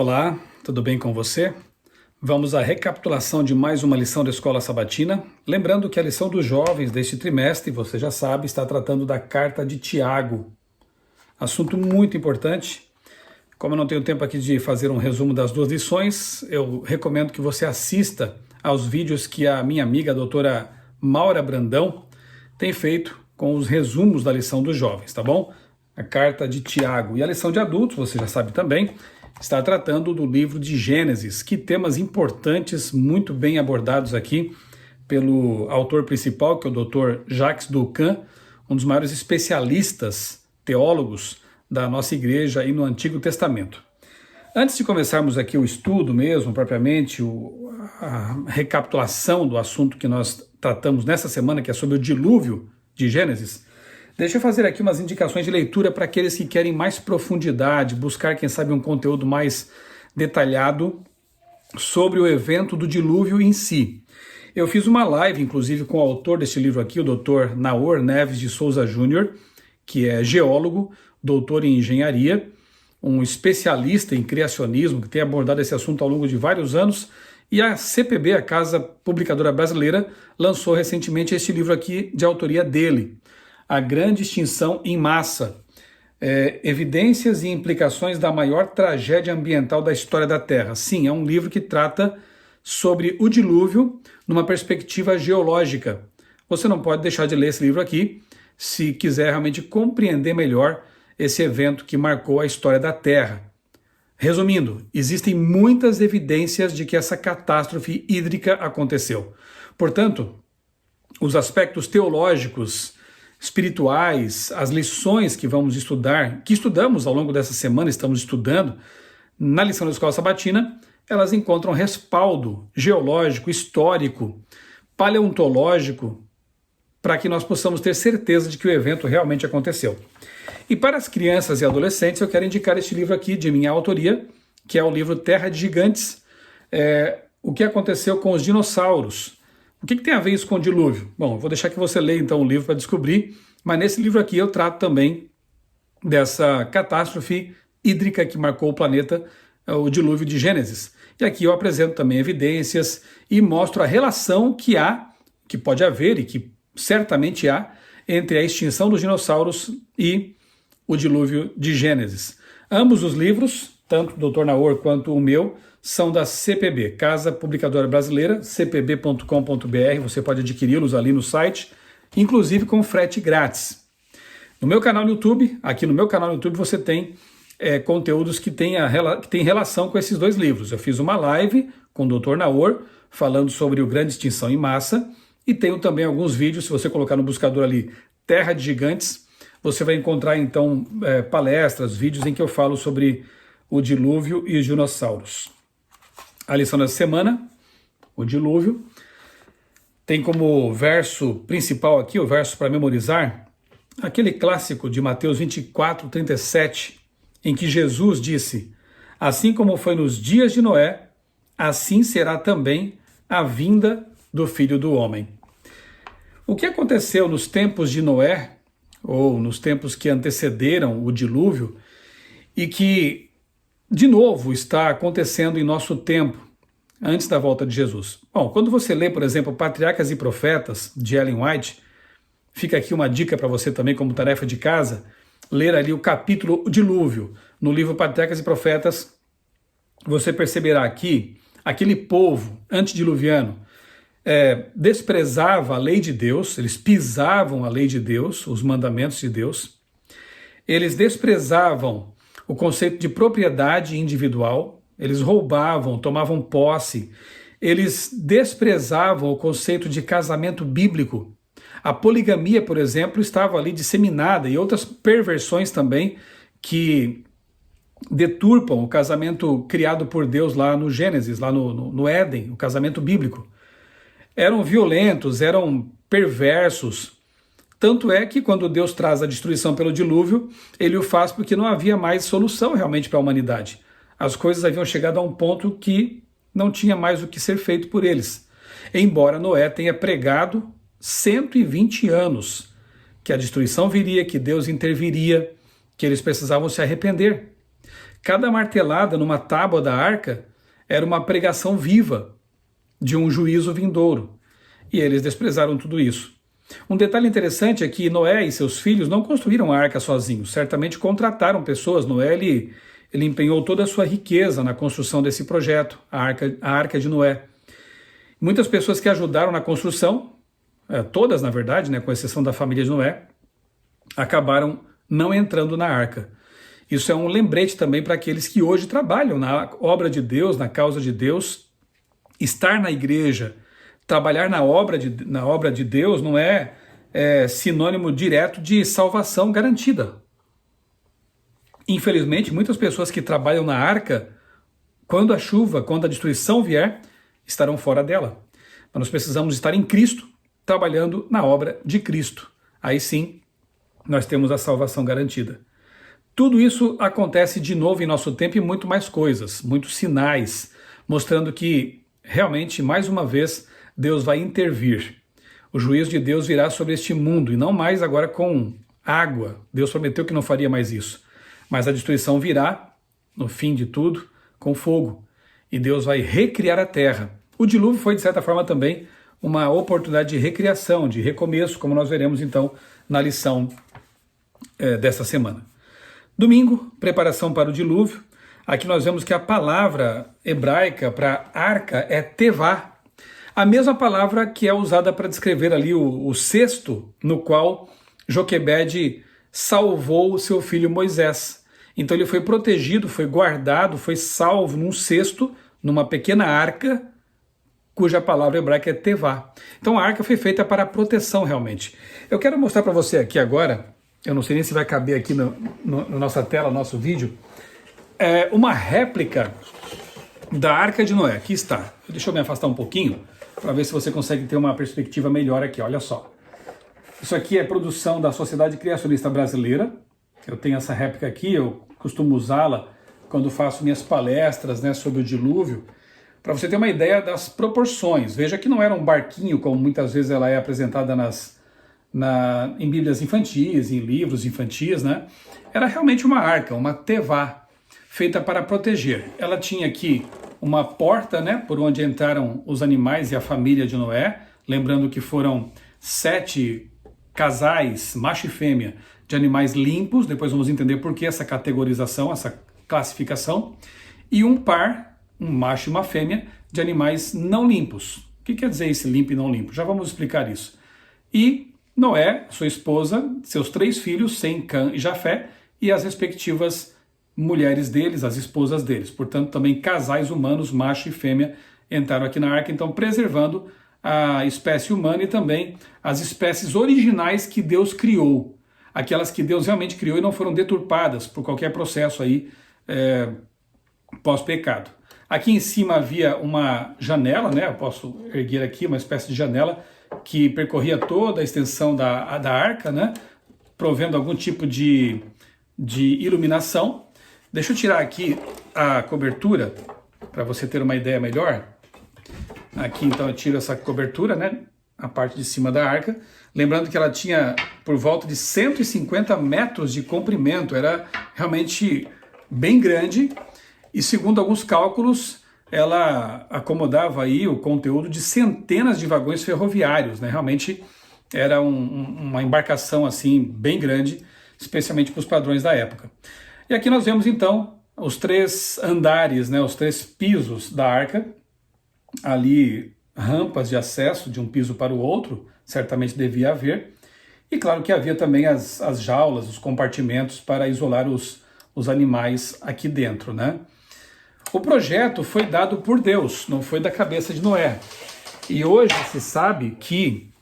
Olá, tudo bem com você? Vamos à recapitulação de mais uma lição da Escola Sabatina. Lembrando que a lição dos jovens deste trimestre, você já sabe, está tratando da carta de Tiago. Assunto muito importante. Como eu não tenho tempo aqui de fazer um resumo das duas lições, eu recomendo que você assista aos vídeos que a minha amiga, a doutora Maura Brandão, tem feito com os resumos da lição dos jovens, tá bom? A carta de Tiago. E a lição de adultos, você já sabe também, está tratando do livro de Gênesis. Que temas importantes, muito bem abordados aqui pelo autor principal, que é o Dr. Jacques Doucan, um dos maiores especialistas teólogos da nossa igreja e no Antigo Testamento. Antes de começarmos aqui o estudo mesmo, propriamente, a recapitulação do assunto que nós tratamos nessa semana, que é sobre o dilúvio de Gênesis, deixa eu fazer aqui umas indicações de leitura para aqueles que querem mais profundidade, buscar, quem sabe, um conteúdo mais detalhado sobre o evento do dilúvio em si. Eu fiz uma live, inclusive, com o autor deste livro aqui, o Dr. Naor Neves de Souza Júnior, que é geólogo, doutor em engenharia, um especialista em criacionismo, que tem abordado esse assunto ao longo de vários anos, e a CPB, a Casa Publicadora Brasileira, lançou recentemente este livro aqui de autoria dele, A Grande Extinção em Massa, Evidências e Implicações da Maior Tragédia Ambiental da História da Terra. Sim, é um livro que trata sobre o dilúvio numa perspectiva geológica. Você não pode deixar de ler esse livro aqui, se quiser realmente compreender melhor esse evento que marcou a história da Terra. Resumindo, existem muitas evidências de que essa catástrofe hídrica aconteceu. Portanto, os aspectos teológicos, espirituais, as lições que vamos estudar, que estudamos ao longo dessa semana, estamos estudando na lição da Escola Sabatina, elas encontram respaldo geológico, histórico, paleontológico, para que nós possamos ter certeza de que o evento realmente aconteceu. E para as crianças e adolescentes, eu quero indicar este livro aqui, de minha autoria, que é o livro Terra de Gigantes, o que aconteceu com os dinossauros. O que tem a ver isso com o dilúvio? Bom, eu vou deixar que você leia então o livro para descobrir, mas nesse livro aqui eu trato também dessa catástrofe hídrica que marcou o planeta, o dilúvio de Gênesis. E aqui eu apresento também evidências e mostro a relação que há, que pode haver e que certamente há, entre a extinção dos dinossauros e o dilúvio de Gênesis. Ambos os livros, tanto do Dr. Naor quanto o meu, são da CPB, Casa Publicadora Brasileira, cpb.com.br, você pode adquiri-los ali no site, inclusive com frete grátis. No meu canal no YouTube, aqui no meu canal no YouTube você tem conteúdos que têm relação com esses dois livros. Eu fiz uma live com o Dr. Naor, falando sobre o Grande Extinção em Massa, e tenho também alguns vídeos, se você colocar no buscador ali, Terra de Gigantes, você vai encontrar então palestras, vídeos em que eu falo sobre o dilúvio e os dinossauros. A lição dessa semana, o dilúvio, tem como verso principal aqui, o verso para memorizar, aquele clássico de Mateus 24:37, em que Jesus disse: assim como foi nos dias de Noé, assim será também a vinda do Filho do Homem. O que aconteceu nos tempos de Noé, ou nos tempos que antecederam o dilúvio, e que, de novo, está acontecendo em nosso tempo, antes da volta de Jesus? Bom, quando você lê, por exemplo, Patriarcas e Profetas, de Ellen White, fica aqui uma dica para você também como tarefa de casa, ler ali o capítulo O Dilúvio. No livro Patriarcas e Profetas, você perceberá aqui, aquele povo antediluviano desprezava a lei de Deus, eles pisavam a lei de Deus, os mandamentos de Deus, eles desprezavam o conceito de propriedade individual, eles roubavam, tomavam posse, eles desprezavam o conceito de casamento bíblico. A poligamia, por exemplo, estava ali disseminada, e outras perversões também que deturpam o casamento criado por Deus lá no Gênesis, lá no Éden, o casamento bíblico. Eram violentos, eram perversos. Tanto é que quando Deus traz a destruição pelo dilúvio, ele o faz porque não havia mais solução realmente para a humanidade. As coisas haviam chegado a um ponto que não tinha mais o que ser feito por eles. Embora Noé tenha pregado 120 anos que a destruição viria, que Deus interviria, que eles precisavam se arrepender. Cada martelada numa tábua da arca era uma pregação viva de um juízo vindouro. E eles desprezaram tudo isso. Um detalhe interessante é que Noé e seus filhos não construíram a arca sozinhos, certamente contrataram pessoas. Noé ele empenhou toda a sua riqueza na construção desse projeto, a arca de Noé. Muitas pessoas que ajudaram na construção, todas na verdade, né, com exceção da família de Noé, acabaram não entrando na arca. Isso é um lembrete também para aqueles que hoje trabalham na obra de Deus, na causa de Deus. Estar na igreja, trabalhar na obra de Deus não é sinônimo direto de salvação garantida. Infelizmente, muitas pessoas que trabalham na arca, quando a chuva, quando a destruição vier, estarão fora dela. Mas nós precisamos estar em Cristo, trabalhando na obra de Cristo. Aí sim, nós temos a salvação garantida. Tudo isso acontece de novo em nosso tempo e muito mais coisas, muitos sinais, mostrando que realmente, mais uma vez, Deus vai intervir. O juízo de Deus virá sobre este mundo, e não mais agora com água. Deus prometeu que não faria mais isso. Mas a destruição virá, no fim de tudo, com fogo. E Deus vai recriar a terra. O dilúvio foi, de certa forma, também uma oportunidade de recriação, de recomeço, como nós veremos, então, na lição desta semana. Domingo, preparação para o dilúvio. Aqui nós vemos que a palavra hebraica para arca é tevá, a mesma palavra que é usada para descrever ali o cesto no qual Joquebede salvou o seu filho Moisés. Então ele foi protegido, foi guardado, foi salvo num cesto, numa pequena arca, cuja palavra hebraica é tevá. Então a arca foi feita para proteção realmente. Eu quero mostrar para você aqui agora, eu não sei nem se vai caber aqui na nossa tela, nosso vídeo, uma réplica da Arca de Noé. Aqui está. Deixa eu me afastar um pouquinho para ver se você consegue ter uma perspectiva melhor aqui. Olha só. Isso aqui é produção da Sociedade Criacionista Brasileira. Eu tenho essa réplica aqui, eu costumo usá-la quando faço minhas palestras, né, sobre o dilúvio, para você ter uma ideia das proporções. Veja que não era um barquinho, como muitas vezes ela é apresentada em bíblias infantis, em livros infantis, né? Era realmente uma arca, uma tevá, feita para proteger. Ela tinha aqui uma porta, né, por onde entraram os animais e a família de Noé, lembrando que foram 7 casais, macho e fêmea, de animais limpos, depois vamos entender por que essa categorização, essa classificação, e um par, um macho e uma fêmea, de animais não limpos. O que quer dizer esse limpo e não limpo? Já vamos explicar isso. E Noé, sua esposa, seus 3 filhos, Sem, Cã e Jafé, e as respectivas mulheres deles, as esposas deles. Portanto, também casais humanos, macho e fêmea, entraram aqui na arca, então preservando a espécie humana e também as espécies originais que Deus criou. Aquelas que Deus realmente criou e não foram deturpadas por qualquer processo aí pós-pecado. Aqui em cima havia uma janela, né? Eu posso erguer aqui uma espécie de janela que percorria toda a extensão da arca, né? Provendo algum tipo de iluminação. Deixa eu tirar aqui a cobertura para você ter uma ideia melhor. Aqui então eu tiro essa cobertura, né? A parte de cima da arca. Lembrando que ela tinha por volta de 150 metros de comprimento. Era realmente bem grande. E segundo alguns cálculos, ela acomodava aí o conteúdo de centenas de vagões ferroviários, né? Realmente era uma embarcação assim bem grande, especialmente para os padrões da época. E aqui nós vemos então os 3 andares, né? Os 3 pisos da arca, ali rampas de acesso de um piso para o outro, certamente devia haver. E claro que havia também as jaulas, os compartimentos para isolar os animais aqui dentro, né? O projeto foi dado por Deus, não foi da cabeça de Noé. E hoje se sabe que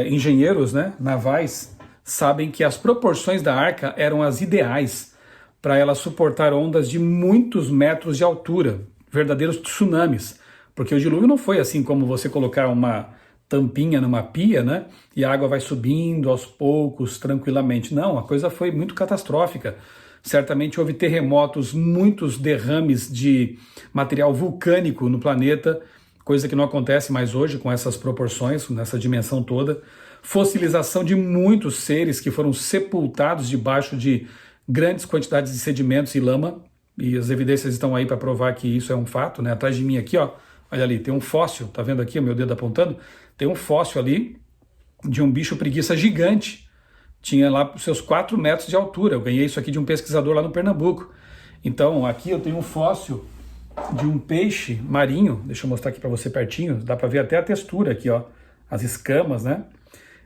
engenheiros, né, navais sabem que as proporções da arca eram as ideais para ela suportar ondas de muitos metros de altura, verdadeiros tsunamis. Porque o dilúvio não foi assim como você colocar uma tampinha numa pia, né, e a água vai subindo aos poucos, tranquilamente. Não, a coisa foi muito catastrófica. Certamente houve terremotos, muitos derrames de material vulcânico no planeta, coisa que não acontece mais hoje com essas proporções, nessa dimensão toda. Fossilização de muitos seres que foram sepultados debaixo de grandes quantidades de sedimentos e lama. e as evidências estão aí para provar que isso é um fato, né? Atrás de mim aqui, ó, olha ali, tem um fóssil, tá vendo aqui o meu dedo apontando? Tem um fóssil ali de um bicho preguiça gigante, tinha lá os seus 4 metros de altura, eu ganhei isso aqui de um pesquisador lá no Pernambuco. Então aqui eu tenho um fóssil de um peixe marinho, deixa eu mostrar aqui para você pertinho, dá para ver até a textura aqui, ó, as escamas, né?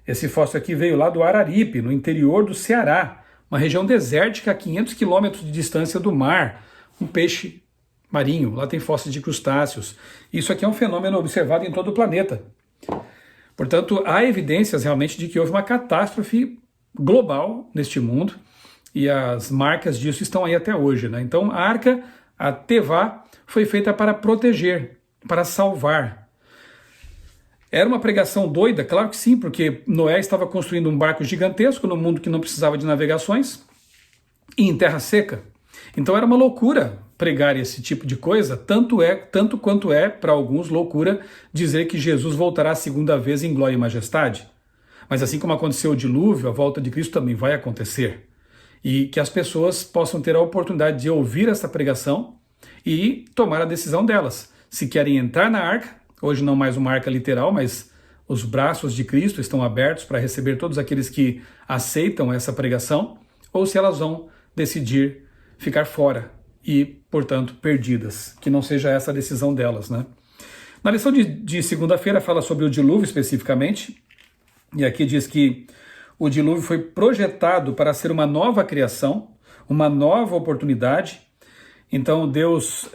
Esse fóssil aqui veio lá do Araripe, no interior do Ceará, uma região desértica a 500 quilômetros de distância do mar, um peixe marinho, lá tem fósseis de crustáceos. Isso aqui é um fenômeno observado em todo o planeta. Portanto, há evidências realmente de que houve uma catástrofe global neste mundo, e as marcas disso estão aí até hoje, né? Então a arca, a Tevá, foi feita para proteger, para salvar. Era uma pregação doida? Claro que sim, porque Noé estava construindo um barco gigantesco no mundo que não precisava de navegações e em terra seca. Então era uma loucura pregar esse tipo de coisa, tanto quanto é, para alguns, loucura dizer que Jesus voltará a segunda vez em glória e majestade. Mas assim como aconteceu o dilúvio, a volta de Cristo também vai acontecer. E que as pessoas possam ter a oportunidade de ouvir essa pregação e tomar a decisão delas. Se querem entrar na arca, hoje não mais uma arca literal, mas os braços de Cristo estão abertos para receber todos aqueles que aceitam essa pregação, ou se elas vão decidir ficar fora e, portanto, perdidas. Que não seja essa a decisão delas, né? Na lição de segunda-feira fala sobre o dilúvio especificamente, e aqui diz que o dilúvio foi projetado para ser uma nova criação, uma nova oportunidade. Então Deus,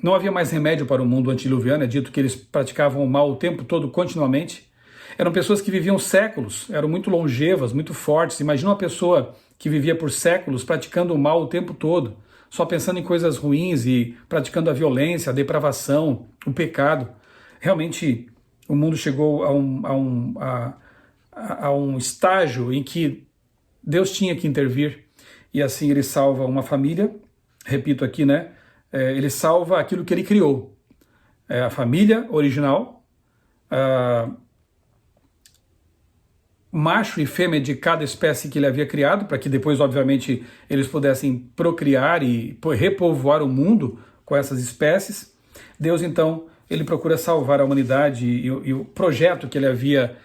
não havia mais remédio para o mundo antediluviano, é dito que eles praticavam o mal o tempo todo, continuamente. Eram pessoas que viviam séculos, eram muito longevas, muito fortes. Imagina uma pessoa que vivia por séculos praticando o mal o tempo todo, só pensando em coisas ruins e praticando a violência, a depravação, o pecado. Realmente o mundo chegou a um estágio em que Deus tinha que intervir, e assim ele salva uma família, repito aqui, né? Ele salva aquilo que ele criou, a família original, macho e fêmea de cada espécie que ele havia criado, para que depois, obviamente, eles pudessem procriar e repovoar o mundo com essas espécies. Deus, então, ele procura salvar a humanidade e o projeto que ele havia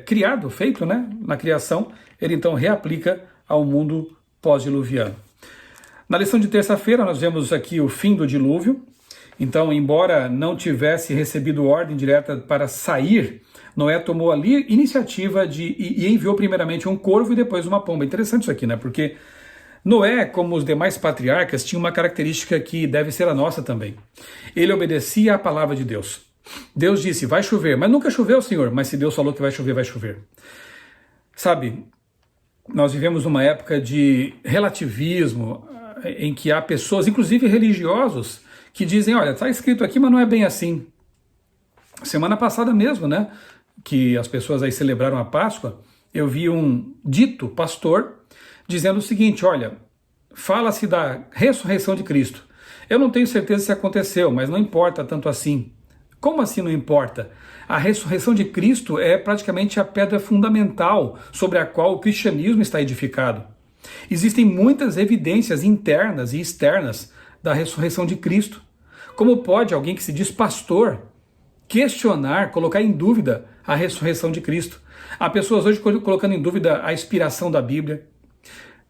criado, feito, né, na criação, ele então reaplica ao mundo pós-diluviano. Na lição de terça-feira nós vemos aqui o fim do dilúvio. Então, embora não tivesse recebido ordem direta para sair, Noé tomou ali iniciativa e enviou primeiramente um corvo e depois uma pomba. Interessante isso aqui, né? Porque Noé, como os demais patriarcas, tinha uma característica que deve ser a nossa também. Ele obedecia à palavra de Deus. Deus disse, vai chover, mas nunca choveu, Senhor. Mas se Deus falou que vai chover, vai chover. Sabe, nós vivemos uma época de relativismo, em que há pessoas, inclusive religiosos, que dizem, olha, está escrito aqui, mas não é bem assim. Semana passada mesmo, né, que as pessoas aí celebraram a Páscoa, eu vi um dito pastor dizendo o seguinte, olha, fala-se da ressurreição de Cristo. Eu não tenho certeza se aconteceu, mas não importa tanto assim. Como assim não importa? A ressurreição de Cristo é praticamente a pedra fundamental sobre a qual o cristianismo está edificado. Existem muitas evidências internas e externas da ressurreição de Cristo. Como pode alguém que se diz pastor questionar, colocar em dúvida a ressurreição de Cristo? Há pessoas hoje colocando em dúvida a inspiração da Bíblia.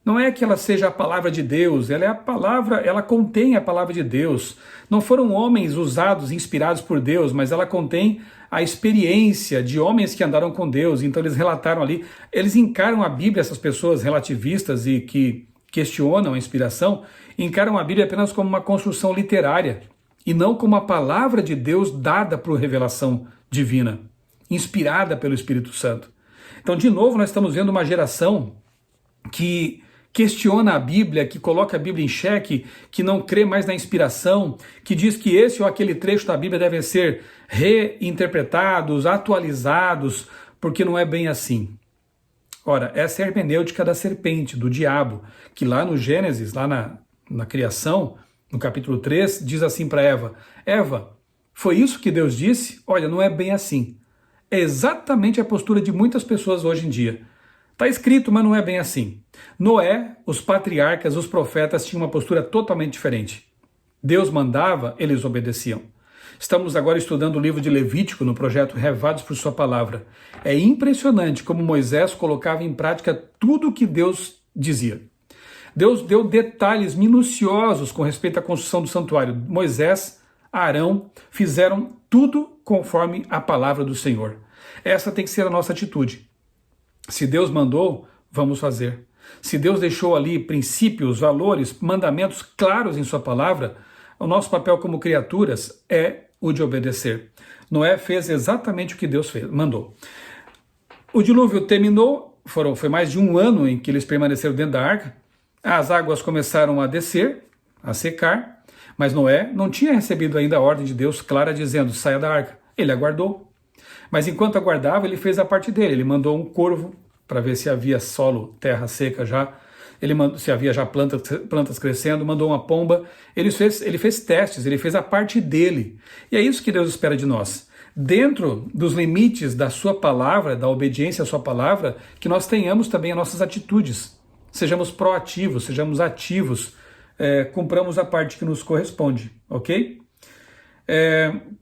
Não é que ela seja a palavra de Deus, ela é a palavra, ela contém a palavra de Deus. Não foram homens usados, inspirados por Deus, mas ela contém a experiência de homens que andaram com Deus. Então eles relataram ali, eles encaram a Bíblia, essas pessoas relativistas e que questionam a inspiração, encaram a Bíblia apenas como uma construção literária e não como a palavra de Deus dada por revelação divina, inspirada pelo Espírito Santo. Então, de novo, nós estamos vendo uma geração que questiona a Bíblia, que coloca a Bíblia em xeque, que não crê mais na inspiração, que diz que esse ou aquele trecho da Bíblia devem ser reinterpretados, atualizados, porque não é bem assim. Ora, essa é a hermenêutica da serpente, do diabo, que lá no Gênesis, lá na criação, no capítulo 3, diz assim para Eva, Eva, foi isso que Deus disse? Olha, não é bem assim. É exatamente a postura de muitas pessoas hoje em dia. Está escrito, mas não é bem assim. Noé, os patriarcas, os profetas tinham uma postura totalmente diferente. Deus mandava, eles obedeciam. Estamos agora estudando o livro de Levítico no projeto Revados por Sua Palavra. É impressionante como Moisés colocava em prática tudo o que Deus dizia. Deus deu detalhes minuciosos com respeito à construção do santuário. Moisés, Arão fizeram tudo conforme a palavra do Senhor. Essa tem que ser a nossa atitude. Se Deus mandou, vamos fazer. Se Deus deixou ali princípios, valores, mandamentos claros em sua palavra, o nosso papel como criaturas é o de obedecer. Noé fez exatamente o que Deus mandou. O dilúvio terminou, foi mais de 1 ano em que eles permaneceram dentro da arca. As águas começaram a descer, a secar, mas Noé não tinha recebido ainda a ordem de Deus clara dizendo, saia da arca. Ele aguardou. Mas enquanto aguardava, ele fez a parte dele. Ele mandou um corvo para ver se havia solo, terra seca já. Se havia já plantas crescendo, mandou uma pomba. Ele fez testes, ele fez a parte dele. E é isso que Deus espera de nós. Dentro dos limites da sua palavra, da obediência à sua palavra, que nós tenhamos também as nossas atitudes. Sejamos proativos, sejamos ativos, cumpramos a parte que nos corresponde, ok?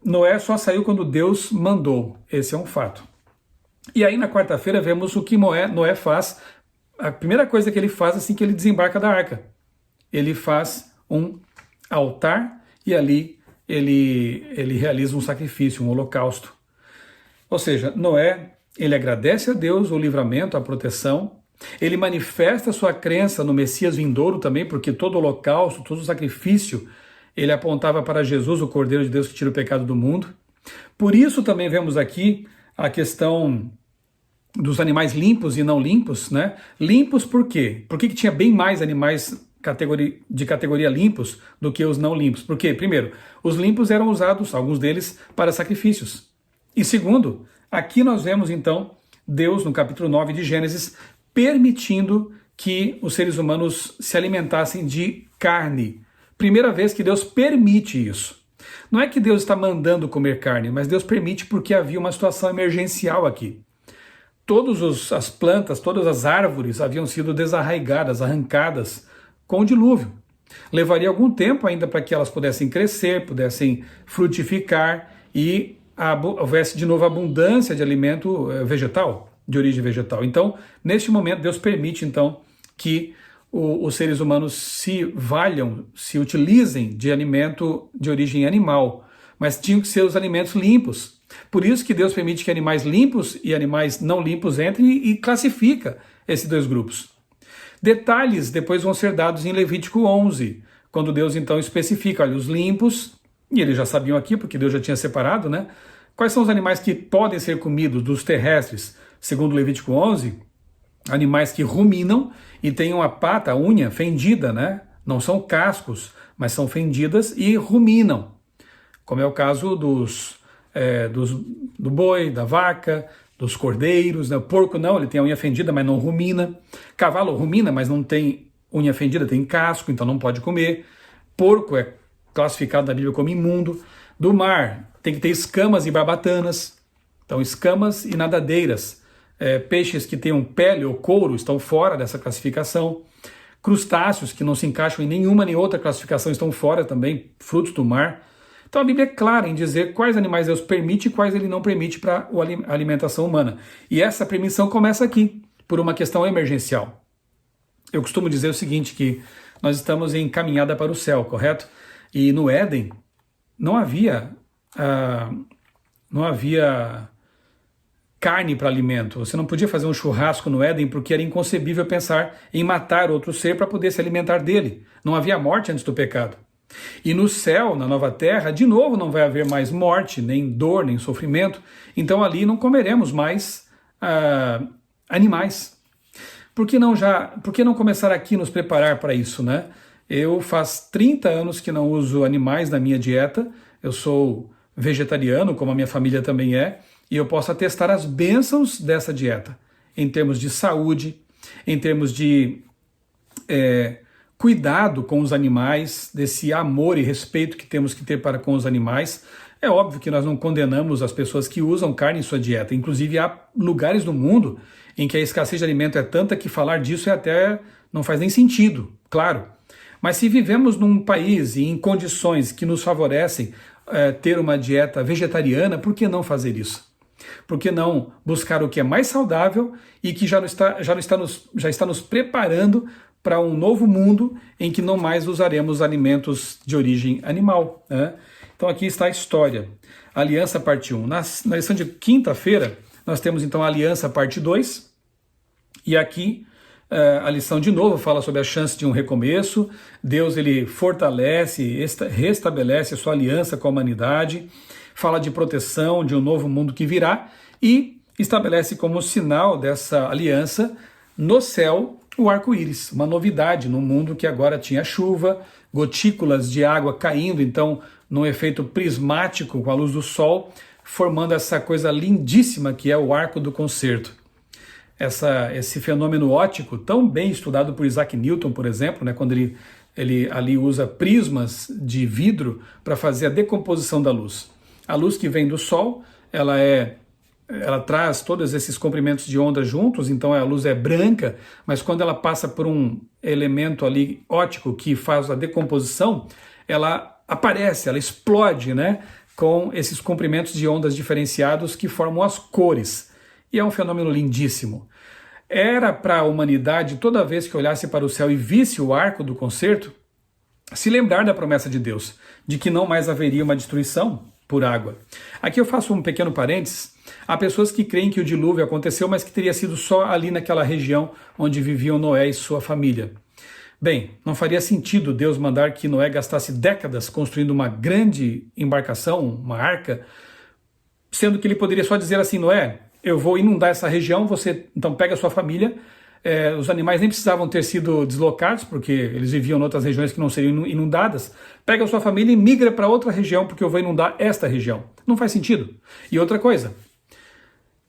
Noé só saiu quando Deus mandou, esse é um fato. E aí na quarta-feira vemos o que Noé faz. A primeira coisa que ele faz assim que ele desembarca da arca. Ele faz um altar e ali ele realiza um sacrifício, um holocausto. Ou seja, Noé, ele agradece a Deus o livramento, a proteção. Ele manifesta a sua crença no Messias vindouro também, porque todo holocausto, todo sacrifício, ele apontava para Jesus, o Cordeiro de Deus que tira o pecado do mundo. Por isso também vemos aqui a questão dos animais limpos e não limpos, né? Limpos por quê? Por que tinha bem mais animais de categoria limpos do que os não limpos? Porque, primeiro, os limpos eram usados, alguns deles, para sacrifícios. E segundo, aqui nós vemos então Deus, no capítulo 9 de Gênesis, permitindo que os seres humanos se alimentassem de carne. Primeira vez que Deus permite isso. Não é que Deus está mandando comer carne, mas Deus permite porque havia uma situação emergencial aqui. Todas as plantas, todas as árvores haviam sido desarraigadas, arrancadas com o dilúvio. Levaria algum tempo ainda para que elas pudessem crescer, pudessem frutificar e houvesse de novo abundância de alimento vegetal, de origem vegetal. Então, neste momento, Deus permite então que os seres humanos se utilizem de alimento de origem animal, mas tinham que ser os alimentos limpos. Por isso que Deus permite que animais limpos e animais não limpos entrem e classifica esses dois grupos. Detalhes depois vão ser dados em Levítico 11, quando Deus então especifica, olha, os limpos, e eles já sabiam aqui, porque Deus já tinha separado, né? Quais são os animais que podem ser comidos dos terrestres? Segundo Levítico 11, animais que ruminam e têm uma pata, a unha fendida, né? Não são cascos, mas são fendidas e ruminam, como é o caso do boi, da vaca, dos cordeiros, né? O porco não, ele tem a unha fendida, mas não rumina. Cavalo rumina, mas não tem unha fendida, tem casco, então não pode comer. Porco é classificado na Bíblia como imundo. Do mar tem que ter escamas e barbatanas, então escamas e nadadeiras. Peixes que tenham pele ou couro estão fora dessa classificação. Crustáceos que não se encaixam em nenhuma nem outra classificação estão fora também, frutos do mar. Então a Bíblia é clara em dizer quais animais Deus permite e quais Ele não permite para a alimentação humana. E essa permissão começa aqui, por uma questão emergencial. Eu costumo dizer o seguinte, que nós estamos em caminhada para o céu, correto? E no Éden não havia carne para alimento. Você não podia fazer um churrasco no Éden porque era inconcebível pensar em matar outro ser para poder se alimentar dele. Não havia morte antes do pecado. E no céu, na nova terra, de novo não vai haver mais morte, nem dor, nem sofrimento. Então ali não comeremos mais animais. Por que não começar aqui nos preparar para isso, né? Eu faz 30 anos que não uso animais na minha dieta. Eu sou vegetariano, como a minha família também é, e eu posso atestar as bênçãos dessa dieta, em termos de saúde, em termos de cuidado com os animais, desse amor e respeito que temos que ter para com os animais. É óbvio que nós não condenamos as pessoas que usam carne em sua dieta. Inclusive, há lugares no mundo em que a escassez de alimento é tanta que falar disso até não faz nem sentido, claro. Mas se vivemos num país e em condições que nos favorecem ter uma dieta vegetariana, por que não fazer isso? Por que não buscar o que é mais saudável e que já está nos preparando para um novo mundo em que não mais usaremos alimentos de origem animal, né? Então aqui está a história. Aliança parte 1. Na lição de quinta-feira, nós temos então a Aliança parte 2. E aqui a lição de novo fala sobre a chance de um recomeço. Deus ele fortalece, restabelece a sua aliança com a humanidade. Fala de proteção, de um novo mundo que virá. E estabelece como sinal dessa aliança no céu o arco-íris, uma novidade no mundo que agora tinha chuva, gotículas de água caindo, então num efeito prismático com a luz do sol, formando essa coisa lindíssima que é o arco do concerto. Esse fenômeno óptico, tão bem estudado por Isaac Newton, por exemplo, né, quando ele ali usa prismas de vidro para fazer a decomposição da luz. A luz que vem do sol, ela traz todos esses comprimentos de onda juntos, então a luz é branca, mas quando ela passa por um elemento ali óptico que faz a decomposição, ela aparece, ela explode, né, com esses comprimentos de ondas diferenciados que formam as cores. E é um fenômeno lindíssimo. Era para a humanidade, toda vez que olhasse para o céu e visse o arco do concerto, se lembrar da promessa de Deus, de que não mais haveria uma destruição por água. Aqui eu faço um pequeno parênteses. Há pessoas que creem que o dilúvio aconteceu, mas que teria sido só ali naquela região onde viviam Noé e sua família. Bem, não faria sentido Deus mandar que Noé gastasse décadas construindo uma grande embarcação, uma arca, sendo que ele poderia só dizer assim: Noé, eu vou inundar essa região, você então pega a sua família. Os animais nem precisavam ter sido deslocados, porque eles viviam em outras regiões que não seriam inundadas. Pega a sua família e migra para outra região, porque eu vou inundar esta região. Não faz sentido. E outra coisa,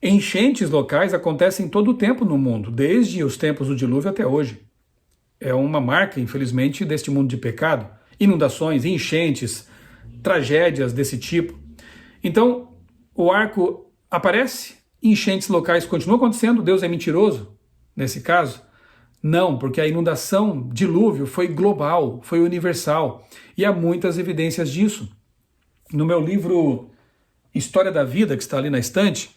enchentes locais acontecem todo o tempo no mundo, desde os tempos do dilúvio até hoje. É uma marca, infelizmente, deste mundo de pecado. Inundações, enchentes, tragédias desse tipo. Então, o arco aparece, enchentes locais continuam acontecendo, Deus é mentiroso nesse caso? Não, porque a inundação, dilúvio, foi global, foi universal. E há muitas evidências disso. No meu livro História da Vida, que está ali na estante,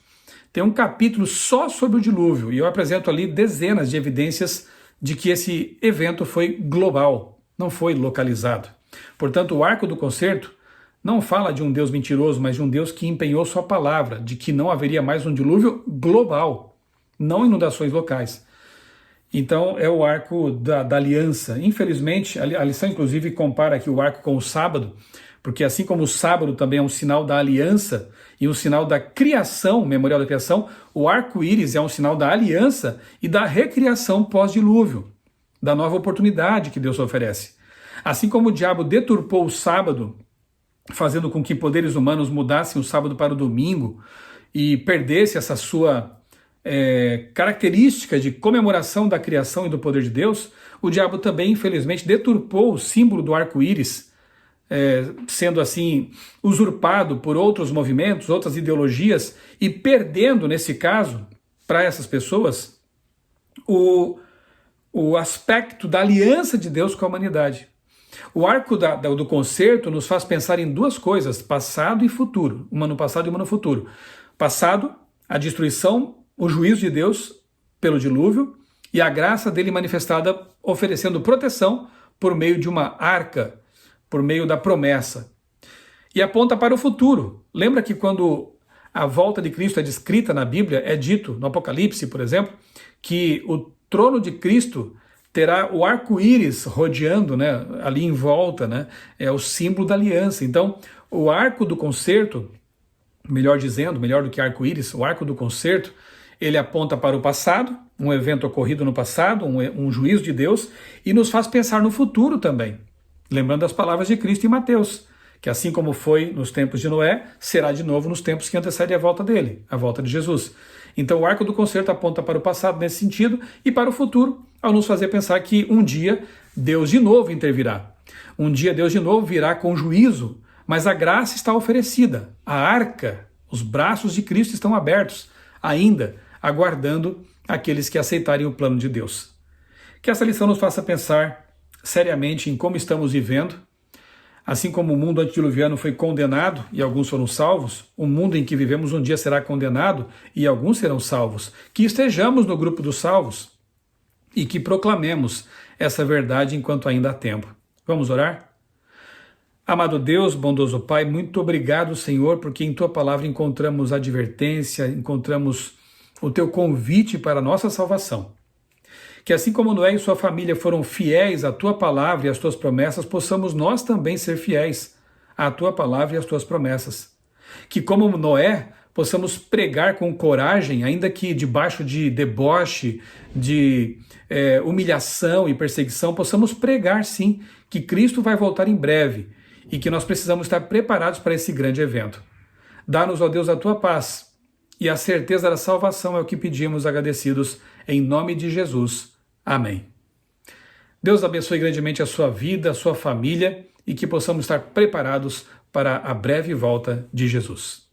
tem um capítulo só sobre o dilúvio. E eu apresento ali dezenas de evidências de que esse evento foi global, não foi localizado. Portanto, o arco do concerto não fala de um Deus mentiroso, mas de um Deus que empenhou sua palavra, de que não haveria mais um dilúvio global, não inundações locais. Então é o arco da aliança. Infelizmente, a lição inclusive compara aqui o arco com o sábado, porque assim como o sábado também é um sinal da aliança e um sinal da criação, memorial da criação, o arco-íris é um sinal da aliança e da recriação pós-dilúvio, da nova oportunidade que Deus oferece. Assim como o diabo deturpou o sábado, fazendo com que poderes humanos mudassem o sábado para o domingo e perdesse essa sua característica de comemoração da criação e do poder de Deus, o diabo também, infelizmente, deturpou o símbolo do arco-íris, sendo assim usurpado por outros movimentos, outras ideologias, e perdendo, nesse caso, para essas pessoas, o aspecto da aliança de Deus com a humanidade. O arco do concerto nos faz pensar em duas coisas, passado e futuro, uma no passado e uma no futuro. Passado, a destruição, o juízo de Deus pelo dilúvio e a graça dele manifestada oferecendo proteção por meio de uma arca, por meio da promessa. E aponta para o futuro. Lembra que quando a volta de Cristo é descrita na Bíblia, é dito no Apocalipse, por exemplo, que o trono de Cristo terá o arco-íris rodeando, né, ali em volta, né, é o símbolo da aliança. Então, o arco do concerto, melhor dizendo, melhor do que arco-íris, o arco do concerto, ele aponta para o passado, um evento ocorrido no passado, um juízo de Deus, e nos faz pensar no futuro também. Lembrando as palavras de Cristo em Mateus, que assim como foi nos tempos de Noé, será de novo nos tempos que antecedem a volta dele, a volta de Jesus. Então o arco do concerto aponta para o passado nesse sentido e para o futuro, ao nos fazer pensar que um dia Deus de novo intervirá. Um dia Deus de novo virá com juízo, mas a graça está oferecida, a arca, os braços de Cristo estão abertos, ainda aguardando aqueles que aceitarem o plano de Deus. Que essa lição nos faça pensar seriamente em como estamos vivendo. Assim como o mundo antediluviano foi condenado e alguns foram salvos, o mundo em que vivemos um dia será condenado e alguns serão salvos. Que estejamos no grupo dos salvos e que proclamemos essa verdade enquanto ainda há tempo. Vamos orar? Amado Deus, bondoso Pai, muito obrigado, Senhor, porque em Tua palavra encontramos advertência, encontramos o Teu convite para a nossa salvação. Que assim como Noé e sua família foram fiéis à Tua palavra e às Tuas promessas, possamos nós também ser fiéis à Tua palavra e às Tuas promessas. Que como Noé, possamos pregar com coragem, ainda que debaixo de deboche, de humilhação e perseguição, possamos pregar sim, que Cristo vai voltar em breve e que nós precisamos estar preparados para esse grande evento. Dá-nos, ó Deus, a Tua paz e a certeza da salvação é o que pedimos agradecidos em nome de Jesus. Amém. Deus abençoe grandemente a sua vida, a sua família e que possamos estar preparados para a breve volta de Jesus.